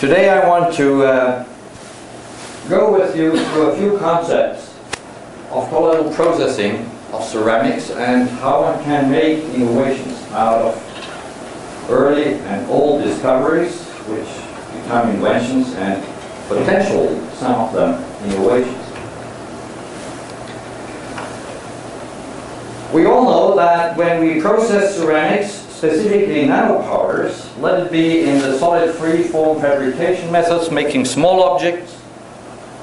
Today I want to go with you through a few concepts of colloidal processing of ceramics and how one can make innovations out of early and old discoveries which become inventions and potentially some of them innovations. We all know that when we process ceramics, specifically nanopowders, let it be in the solid free form fabrication methods, making small objects,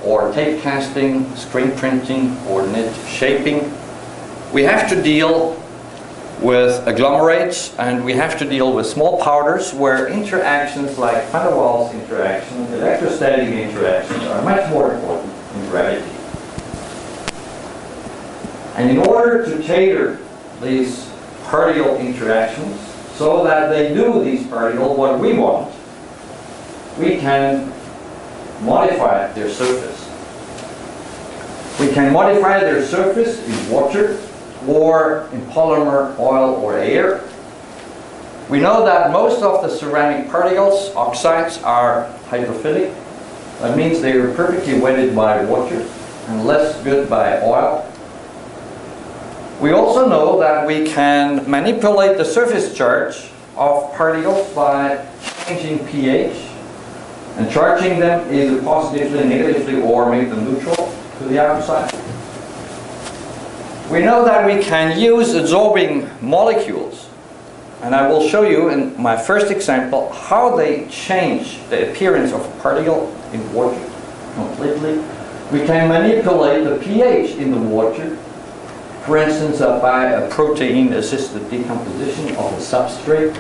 or tape casting, screen printing, or knit shaping, we have to deal with agglomerates and we have to deal with small powders where interactions like van der Waals interaction, electrostatic interactions are much more important in gravity. And in order to tailor these particle interactions so that they do these particles what we want, we can modify their surface. We can modify their surface in water or in polymer, oil, or air. We know that most of the ceramic particles, oxides, are hydrophilic. That means they are perfectly wetted by water and less good by oil. We also know that we can manipulate the surface charge of particles by changing pH and charging them either positively, negatively, or make them neutral to the outside. We know that we can use adsorbing molecules, and I will show you in my first example how they change the appearance of a particle in water completely. We can manipulate the pH in the water, for instance, by a protein-assisted decomposition of the substrate.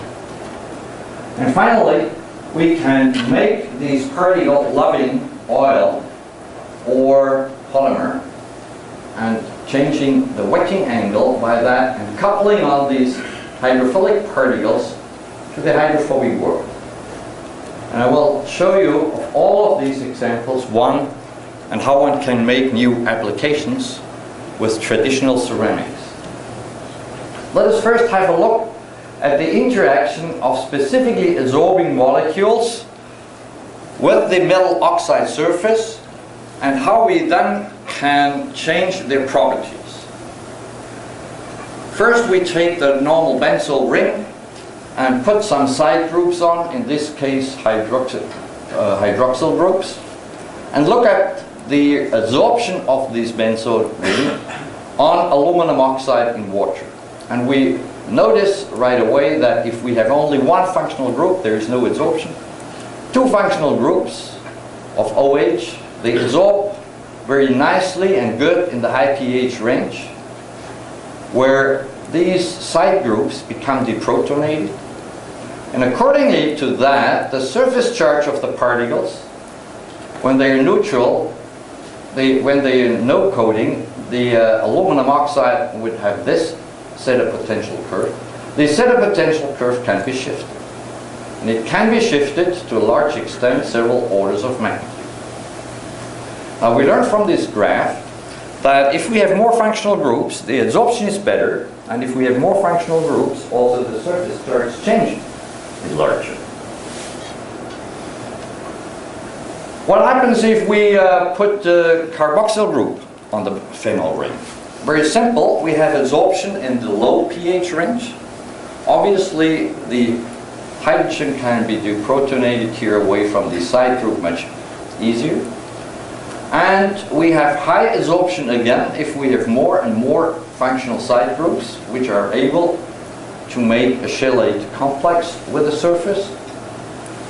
And finally, we can make these particle-loving oil or polymer and changing the wetting angle by that and coupling on these hydrophilic particles to the hydrophobic world. And I will show you of all of these examples one and how one can make new applications with traditional ceramics. Let us first have a look at the interaction of specifically adsorbing molecules with the metal oxide surface and how we then can change their properties. First we take the normal benzyl ring and put some side groups on, in this case hydroxyl groups, and look at the adsorption of this benzyl ring on aluminum oxide in water. And we notice right away that if we have only one functional group, there is no adsorption. Two functional groups of OH, they adsorb very nicely and good in the high pH range, where these side groups become deprotonated. And accordingly to that, the surface charge of the particles, when they are neutral, when they are no coating, the aluminum oxide would have this set of potential curve. The set of potential curve can be shifted. And it can be shifted to a large extent, several orders of magnitude. Now we learn from this graph that if we have more functional groups, the adsorption is better, and if we have more functional groups, also the surface charge change is larger. What happens if we put the carboxyl group on the phenol ring? Very simple, we have adsorption in the low pH range. Obviously the hydrogen can be deprotonated here away from the side group much easier. And we have high adsorption again if we have more and more functional side groups which are able to make a chelate complex with the surface.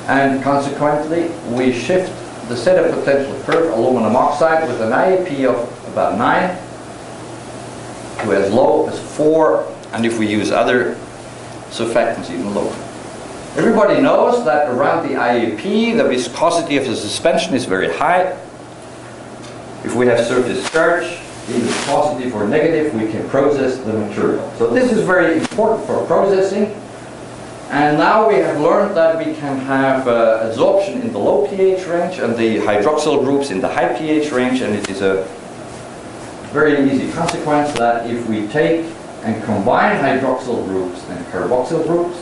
And consequently we shift the set of potential curve, aluminum oxide, with an IAP of about 9 to as low as 4, and if we use other surfactants, even lower. Everybody knows that around the IAP, the viscosity of the suspension is very high. If we have surface charge, either positive or negative, we can process the material. So this is very important for processing. And now we have learned that we can have adsorption in the low pH range and the hydroxyl groups in the high pH range, and it is a very easy consequence that if we take and combine hydroxyl groups and carboxyl groups,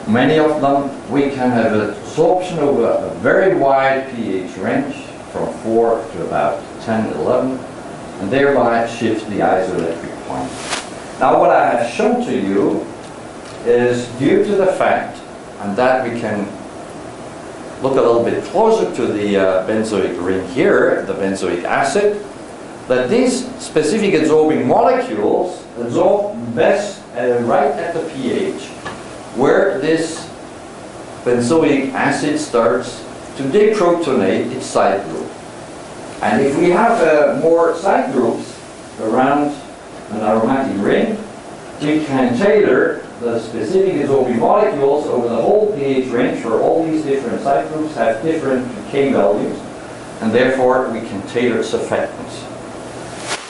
many of them, we can have absorption over a very wide pH range from 4 to about 10, 11, and thereby shift the isoelectric point. Now what I have shown to you is due to the fact, and that we can look a little bit closer to the benzoic ring here, the benzoic acid, that these specific adsorbing molecules adsorb best right at the pH where this benzoic acid starts to deprotonate its side group. And if we have more side groups around an aromatic ring, we can tailor the specific adsorbing molecules over the whole pH range where all these different side groups have different pK values, and therefore we can tailor surfactants.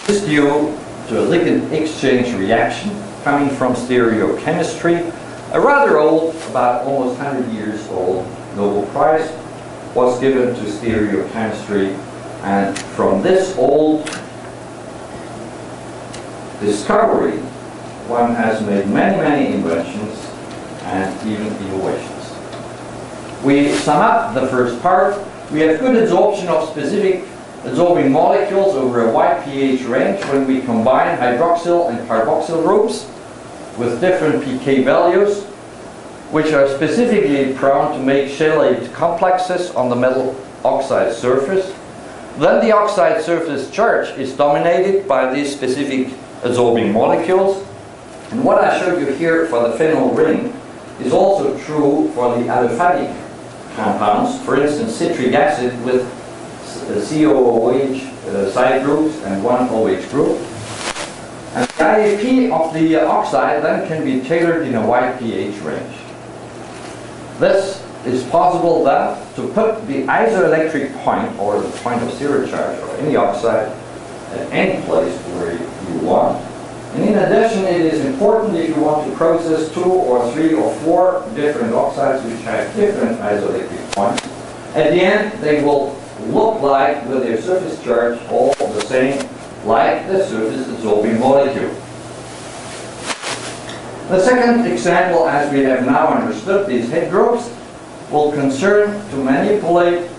This is due to a ligand exchange reaction coming from stereochemistry. A rather old, about almost 100 years old, Nobel Prize was given to stereochemistry, and from this old discovery, one has made many, many inventions and even innovations. We sum up the first part. We have good adsorption of specific adsorbing molecules over a wide pH range when we combine hydroxyl and carboxyl groups with different pK values, which are specifically prone to make chelate complexes on the metal oxide surface. Then the oxide surface charge is dominated by these specific adsorbing molecules. And what I showed you here for the phenol ring is also true for the aliphatic compounds. For instance, citric acid with COOH side groups and one OH group. And the IAP of the oxide then can be tailored in a wide pH range. This is possible then to put the isoelectric point, or the point of zero charge of any oxide, at any place where you want. And in addition, it is important if you want to process 2 or 3 or 4 different oxides which have different isoelectric points. At the end, they will look like, with their surface charge, all the same, like the surface adsorbing molecule. The second example, as we have now understood these head groups, will concern to manipulate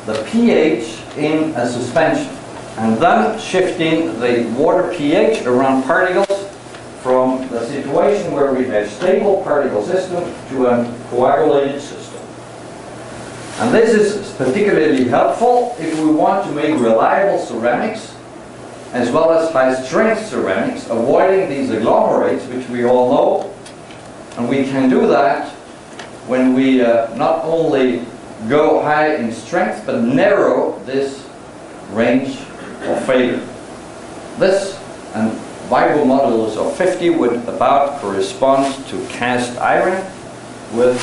the pH in a suspension, and then shifting the water pH around particles from the situation where we have stable particle system to a coagulated system. And this is particularly helpful if we want to make reliable ceramics as well as high-strength ceramics, avoiding these agglomerates, which we all know. And we can do that when we not only go high in strength, but narrow this range of failure. This and Weibull modulus of 50 would about correspond to cast iron with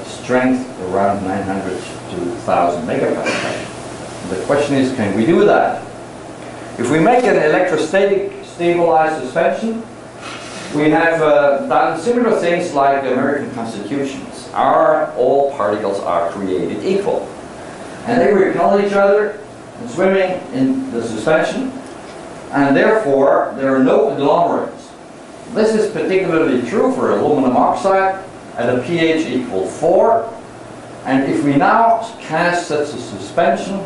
strength around 900 to 1000 megapascal. The question is, can we do that? If we make an electrostatic stabilized suspension, we have done similar things like the American constitutions. All particles are created equal. And they repel each other swimming in the suspension, and therefore there are no agglomerates. This is particularly true for aluminum oxide at a pH equal 4. And if we now cast such a suspension,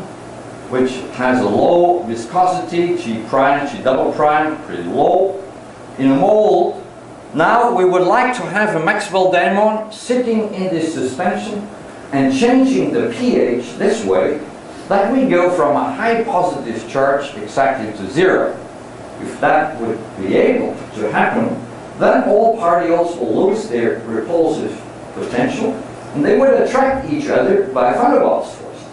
which has a low viscosity, G prime, G double prime, pretty low, in a mold, now we would like to have a Maxwell diamond sitting in this suspension and changing the pH this way, that we go from a high positive charge exactly to 0. If that would be able to happen, then all particles will lose their repulsive potential, and they would attract each other by van der Waals forces.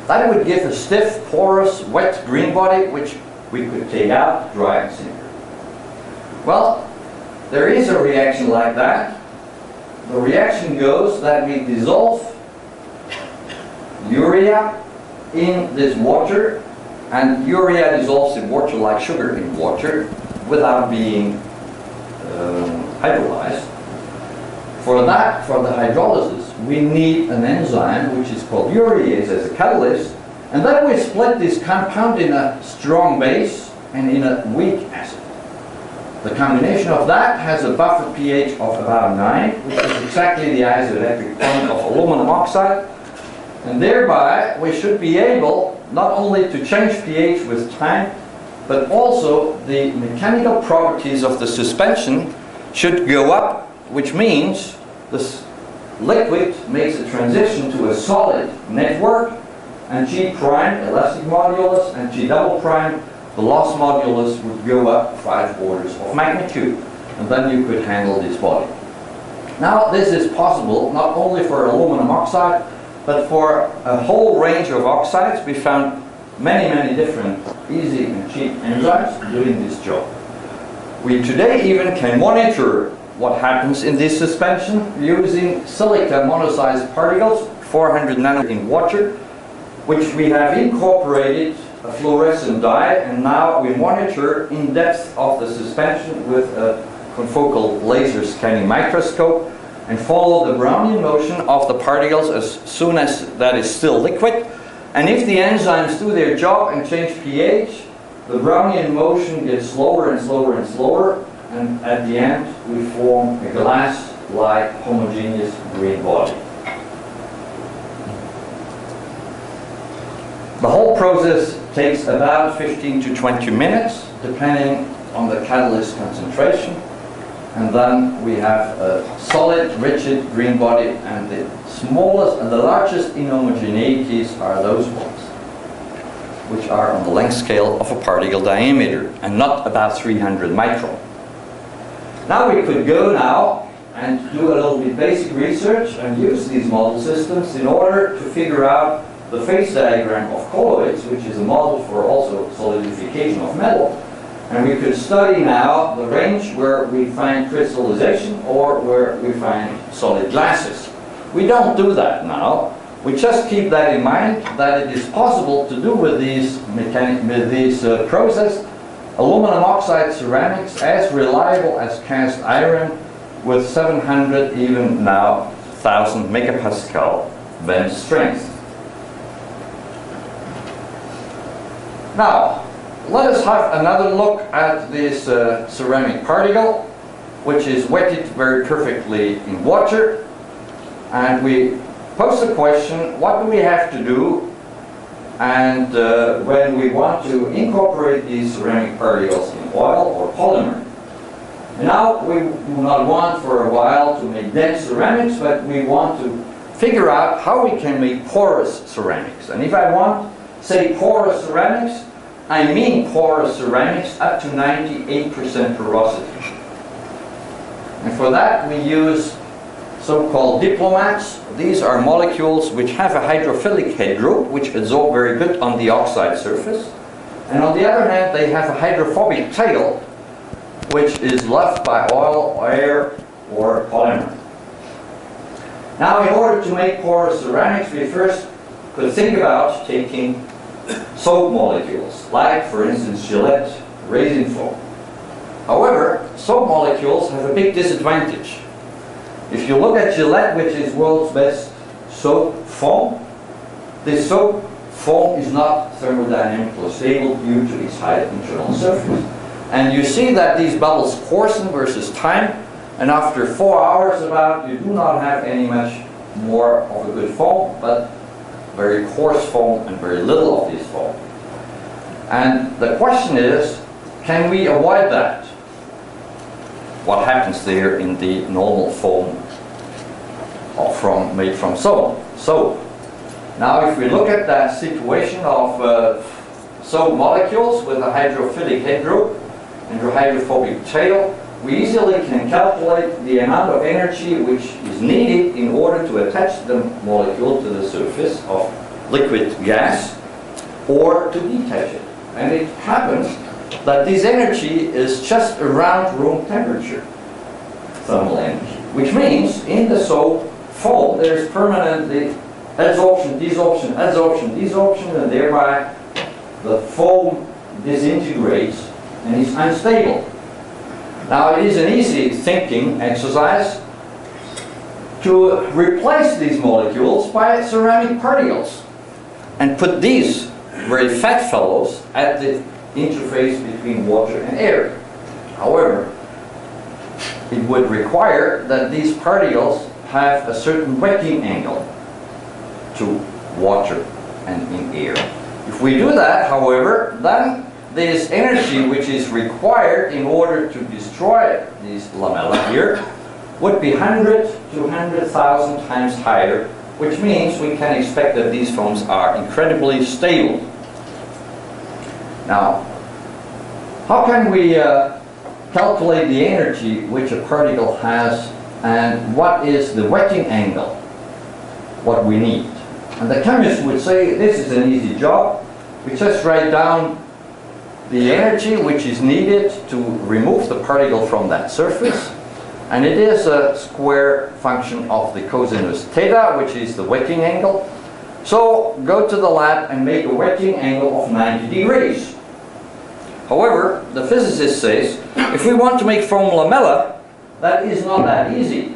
That would give a stiff, porous, wet green body, which we could take out, dry, and sinter. Well, there is a reaction like that. The reaction goes that we dissolve urea in this water, and urea dissolves in water like sugar in water without being hydrolyzed. For that, for the hydrolysis, we need an enzyme which is called urease as a catalyst, and then we split this compound in a strong base and in a weak acid. The combination of that has a buffer pH of about 9, which is exactly the isoelectric point of aluminum oxide. And thereby, we should be able not only to change pH with time, but also the mechanical properties of the suspension should go up, which means this liquid makes a transition to a solid network, and G prime, elastic modulus, and G double prime, the loss modulus, would go up 5 orders of magnitude. And then you could handle this body. Now, this is possible not only for aluminum oxide, but for a whole range of oxides. We found many different easy and cheap enzymes doing this job. We today even can monitor what happens in this suspension using silica monosized particles, 400 nanometers in water, which we have incorporated a fluorescent dye, and now we monitor in depth of the suspension with a confocal laser scanning microscope and follow the Brownian motion of the particles as soon as that is still liquid. And if the enzymes do their job and change pH, the Brownian motion gets slower and slower and slower, and at the end we form a glass-like homogeneous green body. The whole process takes about 15 to 20 minutes, depending on the catalyst concentration. And then we have a solid, rigid green body, and the smallest and the largest inhomogeneities are those ones, which are on the length scale of a particle diameter, and not about 300 micron. Now we could go now and do a little bit basic research and use these model systems in order to figure out the phase diagram of colloids, which is a model for also solidification of metal. And we could study now the range where we find crystallization or where we find solid glasses. We don't do that now. We just keep that in mind, that it is possible to do with these process aluminum oxide ceramics as reliable as cast iron with 700, even now 1000 megapascal bend strength. Now, let us have another look at this ceramic particle, which is wetted very perfectly in water. And we pose the question, what do we have to do and when we want to incorporate these ceramic particles in oil or polymer? And now we do not want for a while to make dense ceramics, but we want to figure out how we can make porous ceramics. And if I want, say, porous ceramics, I mean porous ceramics up to 98% porosity. And for that we use so-called diplomats. These are molecules which have a hydrophilic head group, which adsorb very good on the oxide surface. And on the other hand, they have a hydrophobic tail, which is left by oil, air, or polymer. Now, in order to make porous ceramics, we first could think about taking soap molecules, like, for instance, Gillette resin foam. However, soap molecules have a big disadvantage. If you look at Gillette, which is world's best soap foam, this soap foam is not thermodynamically stable due to its high internal surface. And you see that these bubbles coarsen versus time, and after 4 hours about, you do not have any much more of a good foam, but very coarse foam and very little of this foam. And the question is, can we avoid that? What happens there in the normal foam made from soap? Now, if we look at that situation of soap molecules with a hydrophilic head group and a hydrophobic tail, we easily can calculate the amount of energy which is needed in order to attach the molecule to the surface of liquid gas or to detach it. And it happens that this energy is just around room temperature thermal energy, which means in the soap foam there is permanently adsorption, desorption, adsorption, desorption, and thereby the foam disintegrates and is unstable. Now, it is an easy thinking exercise to replace these molecules by ceramic particles and put these very fat fellows at the interface between water and air. However, it would require that these particles have a certain wetting angle to water and in air. If we do that, however, then this energy which is required in order to destroy these lamella here would be 100 to 100,000 times higher, which means we can expect that these foams are incredibly stable. Now, how can we calculate the energy which a particle has, and what is the wetting angle, what we need? And the chemist would say this is an easy job. We just write down the energy which is needed to remove the particle from that surface, and it is a square function of the cosinus theta, which is the wetting angle. So go to the lab and make a wetting angle of 90 degrees. However, the physicist says if we want to make foam lamella, that is not that easy.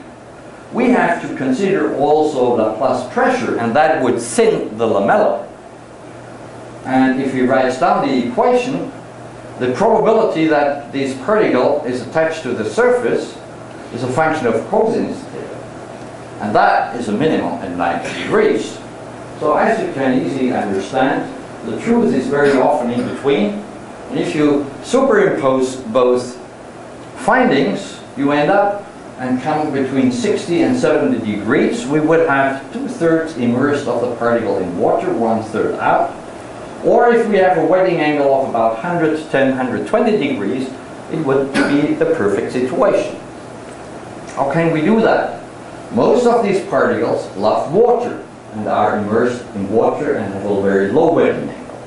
We have to consider also Laplace pressure, and that would thin the lamella. And if he writes down the equation, the probability that this particle is attached to the surface is a function of cosinus theta. And that is a minimum at 90 degrees. So as you can easily understand, the truth is very often in between. And if you superimpose both findings, you end up and come between 60 and 70 degrees. We would have 2/3 immersed of the particle in water, 1/3 out. Or if we have a wetting angle of about 110, 120 degrees, it would be the perfect situation. How can we do that? Most of these particles love water and are immersed in water and have a very low wetting angle.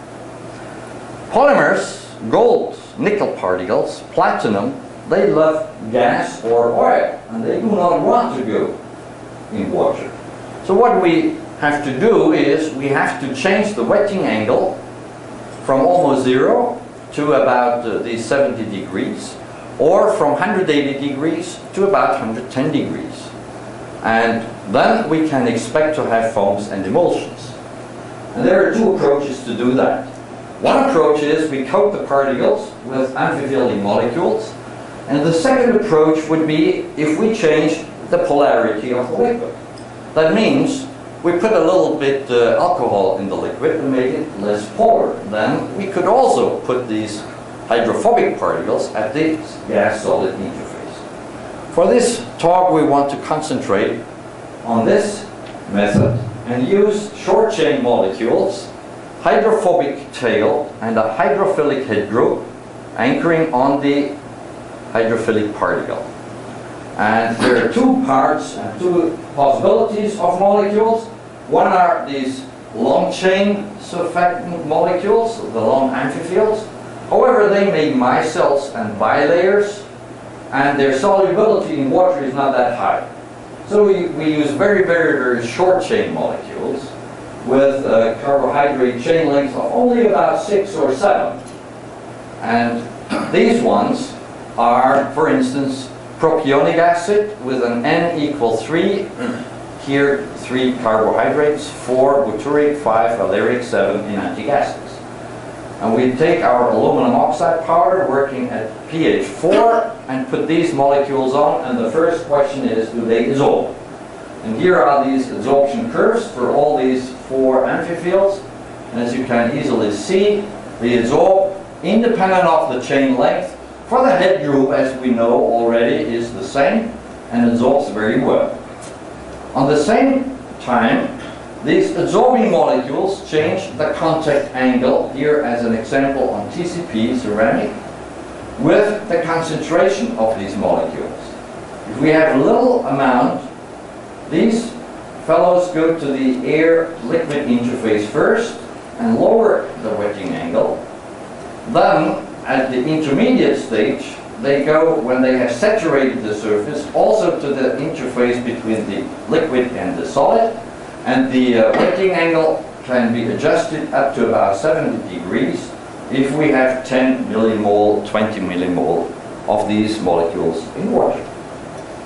Polymers, gold, nickel particles, platinum, they love gas or oil, and they do not want to go in water. So what we have to do is we have to change the wetting angle from almost 0 to about these 70 degrees, or from 180 degrees to about 110 degrees. And then we can expect to have foams and emulsions. And there are two approaches to do that. One approach is we coat the particles with amphiphilic molecules, and the second approach would be if we change the polarity of the liquid. That means we put a little bit alcohol in the liquid and make it less polar. Then we could also put these hydrophobic particles at the gas-solid interface. For this talk, we want to concentrate on this method and use short-chain molecules, hydrophobic tail, and a hydrophilic head group anchoring on the hydrophilic particle. And there are two parts and two possibilities of molecules. One are these long chain surfactant molecules, the long amphiphils. However, they make micelles and bilayers, and their solubility in water is not that high. So we use very short chain molecules with carbohydrate chain lengths of only about 6 or 7. And these ones are, for instance, propionic acid with an N equal 3, here 3 carbohydrates, 4 butyric, 5 allyric, 7 enantic acids. And we take our aluminum oxide powder working at pH 4 and put these molecules on, and the first question is, do they dissolve? And here are these adsorption curves for all these 4 amphiphils. And as you can easily see, they adsorb independent of the chain length. For the head group, as we know already, is the same and adsorbs very well. On the same time, these adsorbing molecules change the contact angle, here as an example on TCP ceramic, with the concentration of these molecules. If we have a little amount, these fellows go to the air-liquid interface first and lower the wetting angle. Then, at the intermediate stage, they go, when they have saturated the surface, also to the interface between the liquid and the solid, and the wetting angle can be adjusted up to about 70 degrees if we have 10 millimole, 20 millimole of these molecules in water.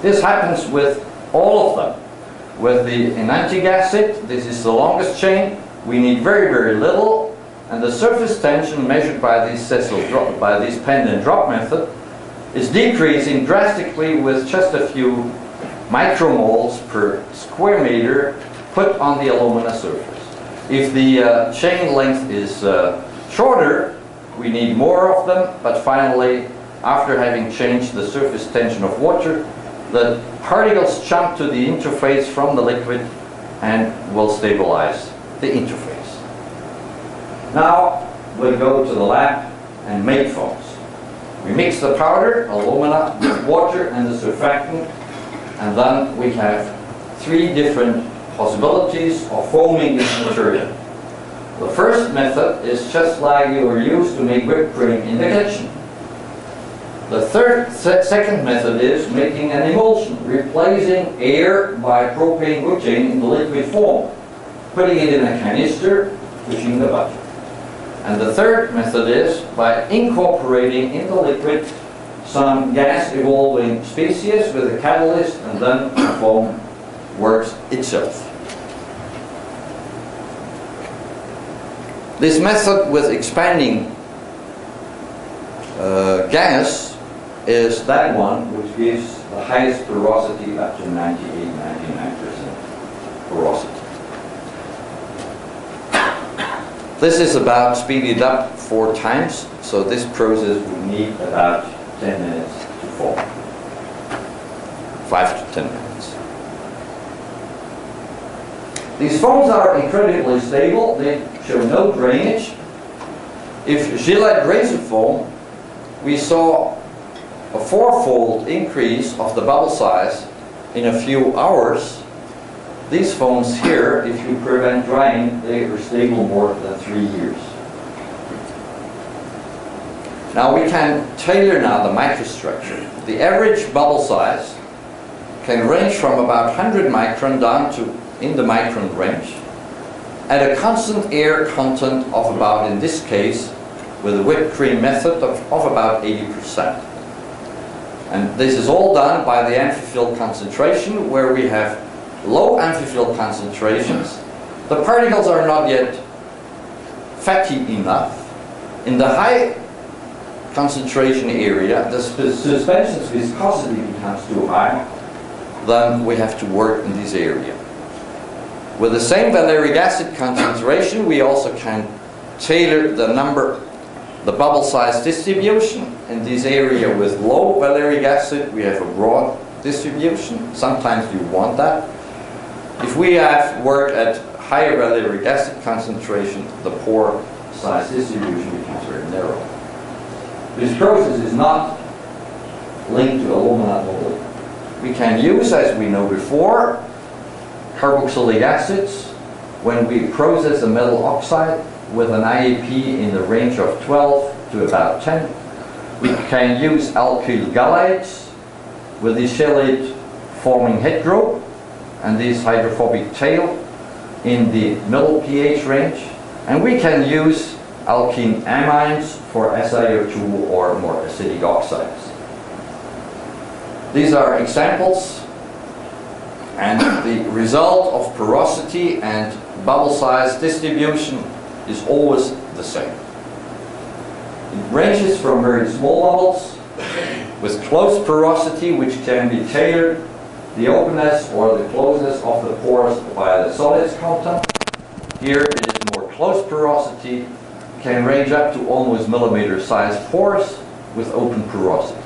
This happens with all of them. With the enantic acid, this is the longest chain, we need very little, and the surface tension measured by this pendant drop method is decreasing drastically with just a few micromoles per square meter put on the alumina surface. If the chain length is shorter, we need more of them, but finally, after having changed the surface tension of water, the particles jump to the interface from the liquid and will stabilize the interface. Now we'll go to the lab and make foams. We mix the powder, alumina, with water and the surfactant, and then we have three different possibilities of foaming this material. The first method is just like you were used to make whipped cream in the kitchen. The second method is making an emulsion, replacing air by propane butane in the liquid form, putting it in a canister, pushing the button. And the third method is by incorporating in the liquid some gas evolving species with a catalyst, and then the foam works itself. This method with expanding gas is that one which gives the highest porosity up to 98-99% porosity. This is about speeded up 4 times, so this process would need about 10 minutes to form. 5 to 10 minutes. These foams are incredibly stable. They show no drainage. If Gillette razor foam, we saw a 4-fold increase of the bubble size in a few hours. These foams here, if you prevent drying, they are stable more than 3 years. Now we can tailor now the microstructure. The average bubble size can range from about 100 micron down to in the micron range at a constant air content of about, in this case, with the whipped cream method, of about 80%. And this is all done by the amphifill concentration, where we have low amphifill concentrations. The particles are not yet fatty enough. In the high concentration area, the suspension's viscosity becomes too high. Then we have to work in this area. With the same valeric acid concentration, we also can tailor the bubble size distribution. In this area with low valeric acid, we have a broad distribution. Sometimes you want that. If we have work at higher valeric acid concentration, the pore size distribution becomes very narrow. This process is not linked to alumina only. We can use, as we know before, carboxylic acids when we process a metal oxide with an IAP in the range of 12 to about 10. We can use alkyl galates with the chelate forming head group and this hydrophobic tail in the middle pH range. And we can use alkene amines for SiO2 or more acidic oxides. These are examples, and the result of porosity and bubble size distribution is always the same. It ranges from very small bubbles with close porosity, which can be tailored, the openness or the closeness of the pores by the solids content. Here it is more close porosity, can range up to almost millimeter sized pores with open porosity.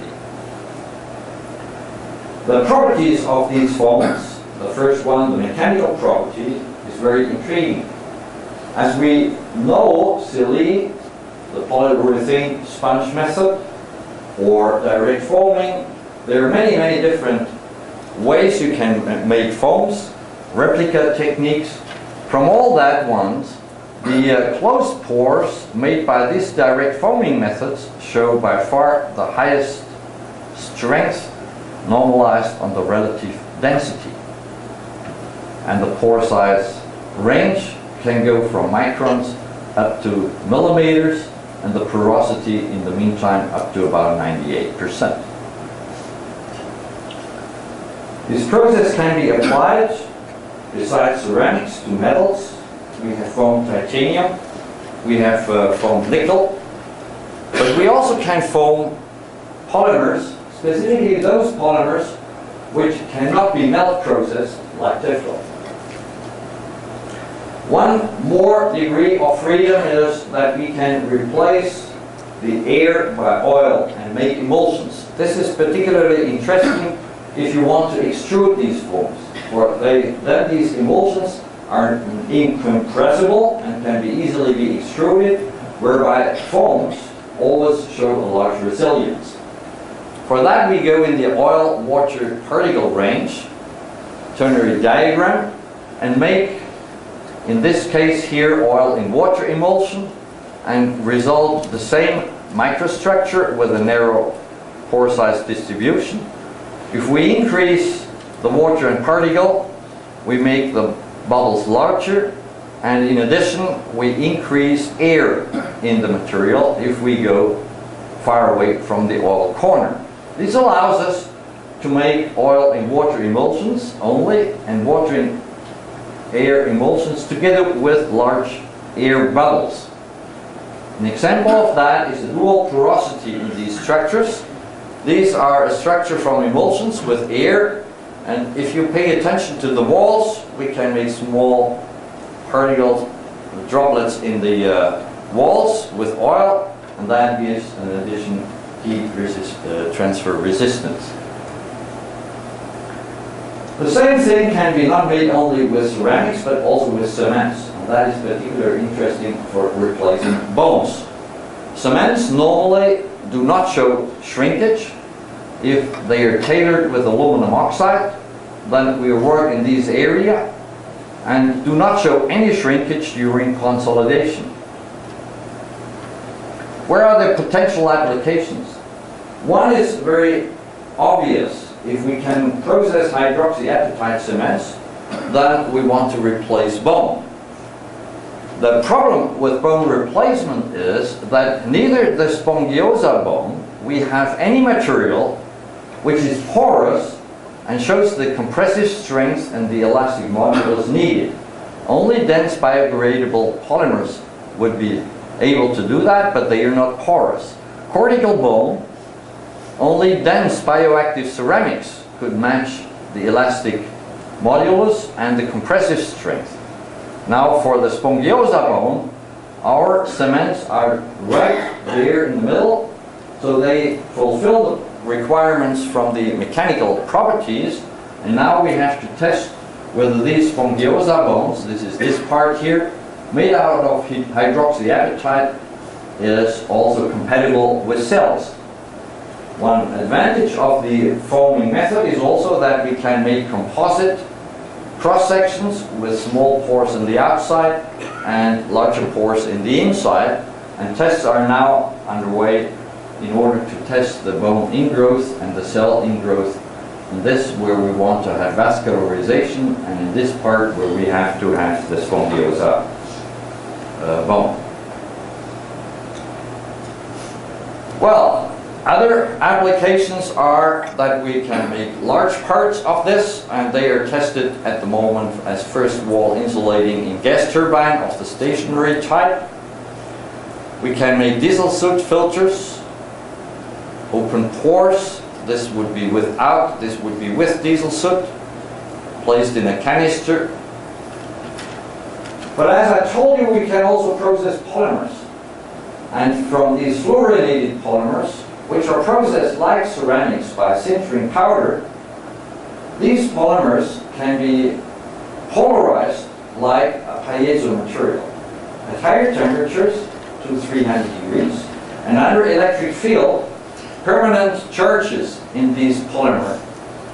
The properties of these foams, the first one, the mechanical property, is very intriguing. As we know, silly, the polyurethane sponge method, or direct foaming, there are many, many different ways you can make foams, replica techniques. From all that ones, the closed pores made by these direct foaming methods show by far the highest strength normalized on the relative density. And the pore size range can go from microns up to millimeters, and the porosity in the meantime up to about 98%. This process can be applied besides ceramics to metals. We have foamed titanium, we have foamed nickel, but we also can foam polymers, specifically those polymers which cannot be melt processed like Teflon. One more degree of freedom is that we can replace the air by oil and make emulsions. This is particularly interesting if you want to extrude these forms, for then these emulsions are incompressible and can be easily be extruded, whereby foams always show a large resilience. For that we go in the oil-water particle range, ternary diagram, and make, in this case here, oil in water emulsion, and result the same microstructure with a narrow pore size distribution. If we increase the water and particle, we make the bubbles larger, and in addition we increase air in the material if we go far away from the oil corner. This allows us to make oil in water emulsions only and water in air emulsions together with large air bubbles. An example of that is the dual porosity in these structures. These are a structure from emulsions with air, and if you pay attention to the walls, we can make small particles, droplets in the walls with oil, and that gives an addition heat transfer resistance. The same thing can be not made only with ceramics but also with cements, and that is particularly interesting for replacing bones. Cements normally do not show shrinkage. If they are tailored with aluminum oxide, then we work in this area and do not show any shrinkage during consolidation. Where are the potential applications? One is very obvious. If we can process hydroxyapatite cements, then we want to replace bone. The problem with bone replacement is that neither the spongiosa bone, we have any material which is porous and shows the compressive strength and the elastic modulus needed. Only dense biodegradable polymers would be able to do that, but they are not porous. Cortical bone, only dense bioactive ceramics could match the elastic modulus and the compressive strength. Now for the spongiosa bone, our cements are right there in the middle, so they fulfill the requirements from the mechanical properties, and now we have to test whether these spongiosa bones, this is this part here, made out of hydroxyapatite, is also compatible with cells. One advantage of the foaming method is also that we can make composite cross-sections with small pores on the outside and larger pores in the inside, and tests are now underway in order to test the bone ingrowth and the cell ingrowth. In this where we want to have vascularization, and in this part where we have to have the spongiosa bone. Well, other applications are that we can make large parts of this, and they are tested at the moment as first wall insulating in gas turbine of the stationary type. We can make diesel soot filters, open pores. This would be without, this would be with diesel soot, placed in a canister. But as I told you, we can also process polymers. And from these fluorinated polymers, which are processed like ceramics by sintering powder, these polymers can be polarized like a piezo material. At higher temperatures, 200–300 degrees, and under electric field, permanent charges in these polymer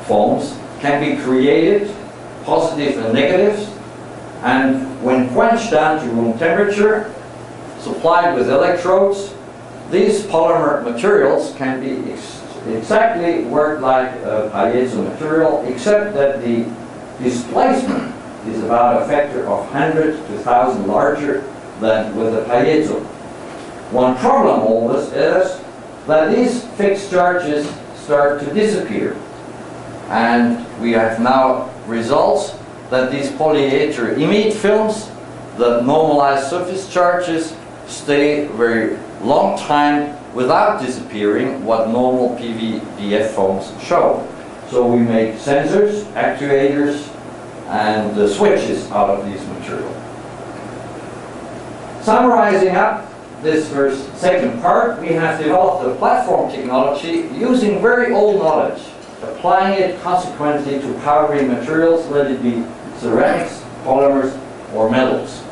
foams can be created, positive and negatives, and when quenched down to room temperature, supplied with electrodes, these polymer materials can be exactly work like a piezo material, except that the displacement is about a factor of 100 to 1,000 larger than with a piezo. One problem always is that these fixed charges start to disappear, and we have now results that these polyether imide films, the normalized surface charges, stay very long time without disappearing what normal PVDF foams show. So we make sensors, actuators, and switches out of these materials. Summarizing up this second part, we have developed a platform technology using very old knowledge, applying it consequently to powdering materials, let it be ceramics, polymers, or metals.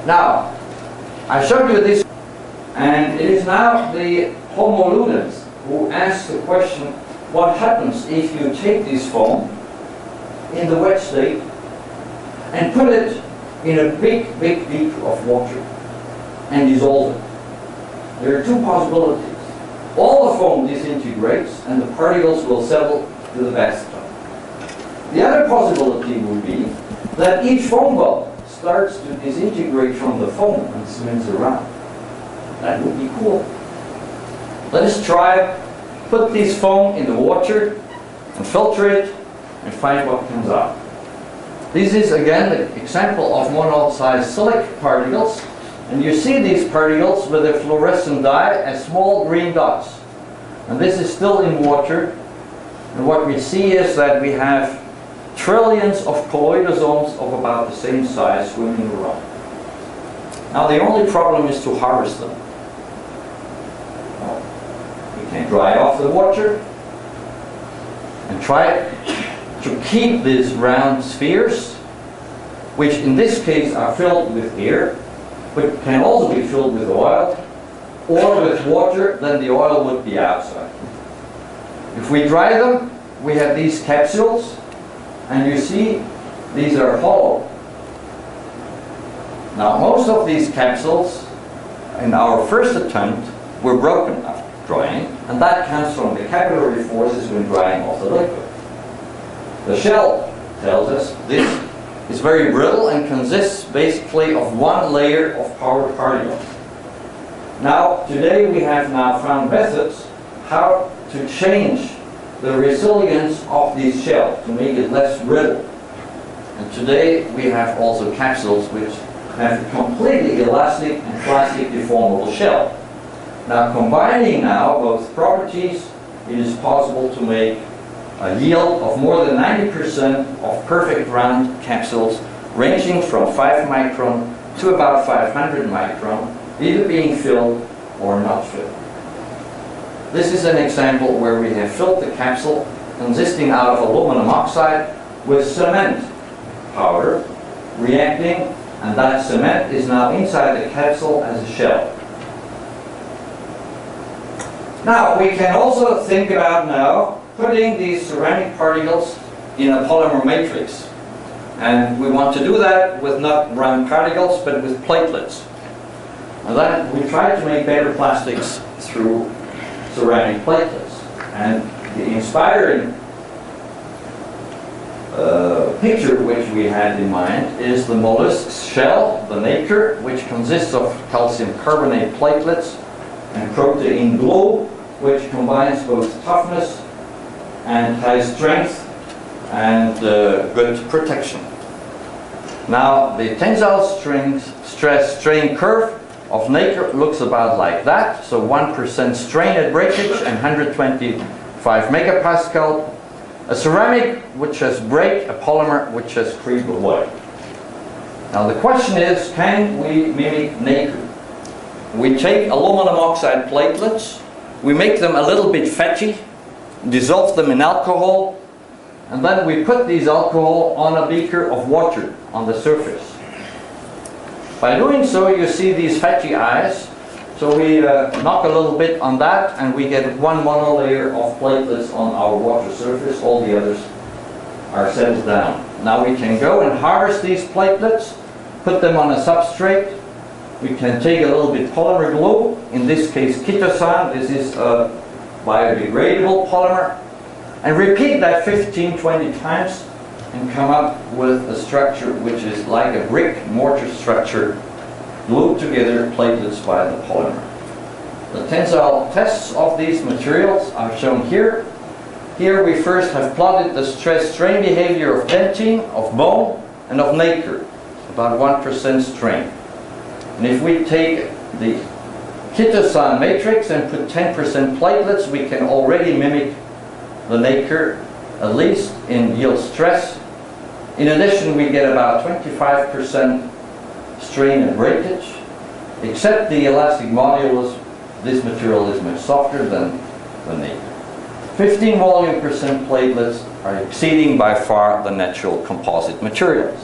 Now, I showed you this, and it is now the Homo ludens who asks the question, what happens if you take this foam in the wet state and put it in a big beaker of water and dissolve it? There are two possibilities. All the foam disintegrates and the particles will settle to the bathtub. The other possibility would be that each foam bubble starts to disintegrate from the foam and spins around. That would be cool. Let us try, put this foam in the water and filter it and find what comes out. This is again an example of monoxide silic particles, and you see these particles with a fluorescent dye as small green dots. And this is still in water, and what we see is that we have trillions of colloidosomes of about the same size swimming around. Now the only problem is to harvest them. We can dry off the water and try to keep these round spheres, which in this case are filled with air, but can also be filled with oil, or with water, then the oil would be outside. If we dry them, we have these capsules, and you see these are hollow. Now most of these capsules in our first attempt were broken after drying, and that comes from the capillary forces when drying off the liquid. The shell tells us this is very brittle and consists basically of one layer of powder particles. Now today we have now found methods how to change the resilience of these shells to make it less brittle. And today we have also capsules which have a completely elastic and plastic deformable shell. Now combining now both properties, it is possible to make a yield of more than 90% of perfect round capsules ranging from 5 micron to about 500 micron, either being filled or not filled. This is an example where we have filled the capsule consisting out of aluminum oxide with cement powder reacting, and that cement is now inside the capsule as a shell. Now we can also think about now putting these ceramic particles in a polymer matrix, and we want to do that with not round particles but with platelets. And then we try to make better plastics through ceramic platelets, and the inspiring picture which we had in mind is the mollusk shell, the nacre, which consists of calcium carbonate platelets and protein glue, which combines both toughness and high strength and good protection. Now the tensile stress strain curve of nacre looks about like that. So 1% strain at breakage and 125 megapascal. A ceramic which has break, a polymer which has creep away. Now the question is, can we mimic nacre? We take aluminum oxide platelets, we make them a little bit fatty, dissolve them in alcohol, and then we put these alcohol on a beaker of water on the surface. By doing so, you see these fatty eyes. So we knock a little bit on that, and we get one monolayer of platelets on our water surface. All the others are settled down. Now we can go and harvest these platelets, put them on a substrate. We can take a little bit polymer glue, in this case chitosan. This is a biodegradable polymer, and repeat that 15-20 times and come up with a structure which is like a brick mortar structure glued together platelets by the polymer. The tensile tests of these materials are shown here. Here we first have plotted the stress-strain behavior of dentine, of bone, and of nacre, about 1% strain. And if we take the chitosan matrix and put 10% platelets, we can already mimic the nacre, at least in yield stress. In addition, we get about 25% strain and breakage. Except the elastic modulus, this material is much softer than the nacre. 15 volume percent platelets are exceeding by far the natural composite materials.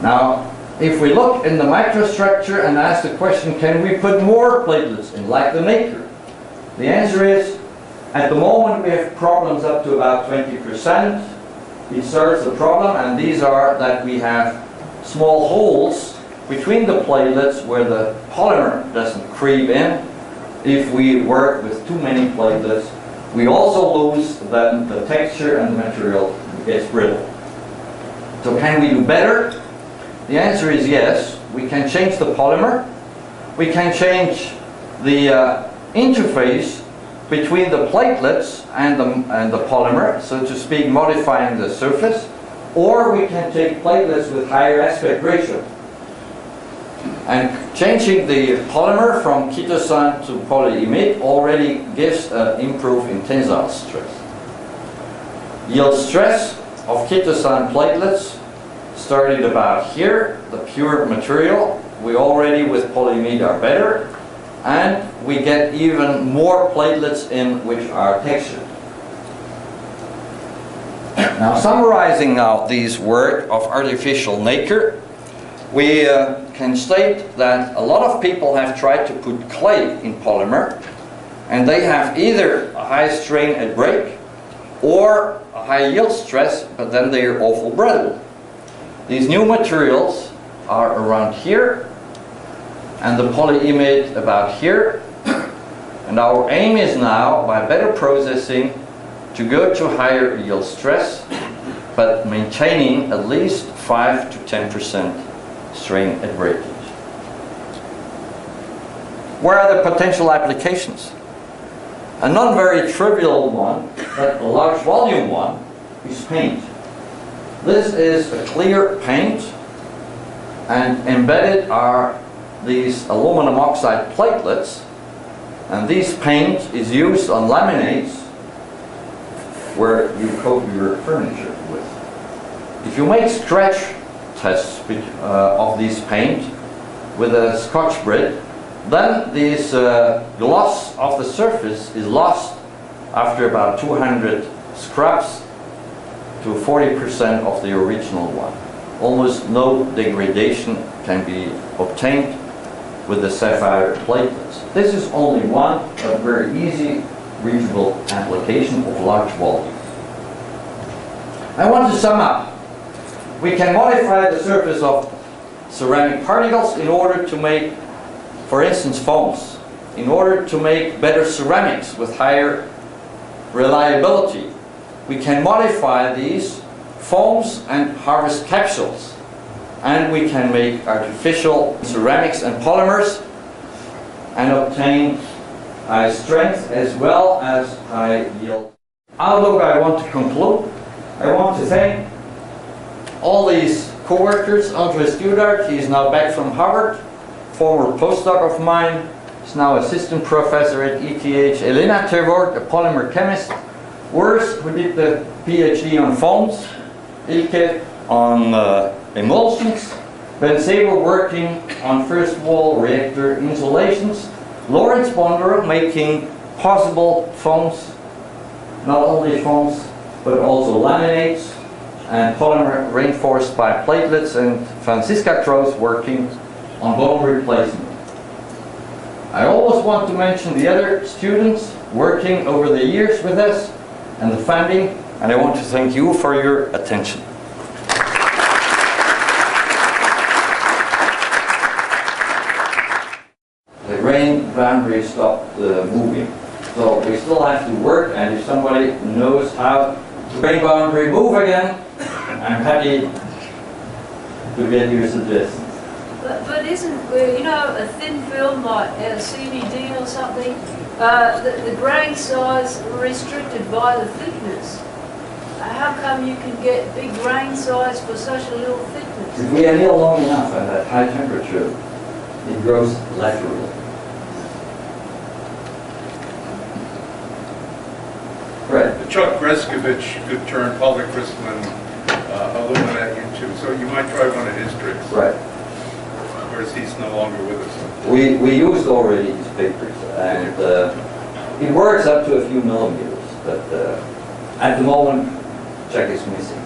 Now, if we look in the microstructure and ask the question, can we put more platelets in, like the nacre? The answer is, at the moment we have problems up to about 20%. It serves the problem, and these are that we have small holes between the platelets where the polymer doesn't creep in. If we work with too many platelets, we also lose then the texture and the material gets brittle. So can we do better? The answer is yes. We can change the polymer. We can change the interface between the platelets and the polymer, so to speak, modifying the surface. Or we can take platelets with higher aspect ratio. And changing the polymer from chitosan to polyimide already gives an improve in tensile stress. Yield stress of chitosan platelets started about here, the pure material. We already with polyimide are better, and we get even more platelets in which are textured. Now, summarizing now these work of artificial nacre, we can state that a lot of people have tried to put clay in polymer, and they have either a high strain at break or a high yield stress, but then they are awful brittle. These new materials are around here, and the polyimide about here. And our aim is now, by better processing, to go to higher yield stress, but maintaining at least 5 to 10% strain at breakage. Where are the potential applications? A non very trivial one, but a large volume one, is paint. This is a clear paint, and embedded are these aluminum oxide platelets, and this paint is used on laminates where you coat your furniture with. If you make scratch tests of this paint with a Scotch Brite, then this gloss of the surface is lost after about 200 scrubs to 40% of the original one. Almost no degradation can be obtained with the sapphire platelets. This is only one, but very easy, reachable application of large volume. I want to sum up. We can modify the surface of ceramic particles in order to make, for instance, foams, in order to make better ceramics with higher reliability. We can modify these foams and harvest capsules, and we can make artificial ceramics and polymers and obtain high strength as well as high yield. Outlook, I want to conclude. I want to thank all these co-workers. Andres Dudart, he is now back from Harvard, former postdoc of mine, is now assistant professor at ETH. Elena Tervort, a polymer chemist. Urs, who did the PhD on foams. Ilke on emulsions. Ben Saber working on first wall reactor insulations. Lawrence Bonder making possible foams, not only foams, but also laminates and polymer reinforced by platelets, and Franziska Kroos working on bone replacement. I always want to mention the other students working over the years with us and the funding, and I want to thank you for your attention. The grain boundary stopped moving, so we still have to work, and if somebody knows how to grain boundary move again, I'm happy to get your suggestions. But isn't, you know, a thin film like a CVD or something, the grain size restricted by the thickness? How come you can get big grain size for such a little thickness? If we anneal long enough and at high temperature, It grows laterally. Right. Chuck Greskovich could turn polycrystalline alumina into, so you might try one of his tricks. Right. Whereas he's no longer with us. We used already his papers, and it works up to a few millimeters, but at the moment, Chuck is missing.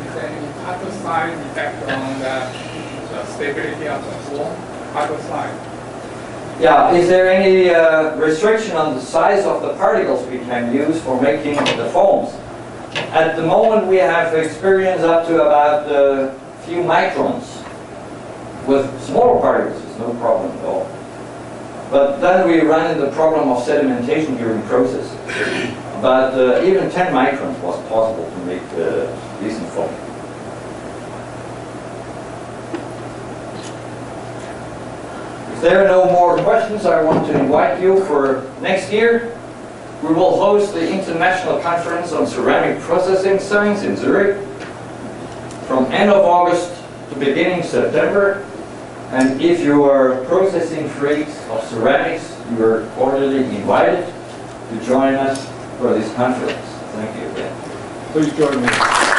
Is there any other side effect on the stability of the form? Other side? Yeah, is there any restriction on the size of the particles we can use for making the foams? At the moment we have experience up to about a few microns. With smaller particles, it's no problem at all. But then we run into the problem of sedimentation during processes. But even 10 microns was possible to make decent foam. If there are no more questions, I want to invite you for next year. We will host the International Conference on Ceramic Processing Science in Zurich from end of August to beginning September. And if you are processing freaks of ceramics, you are cordially invited to join us for this conference. Thank you again. Please join me.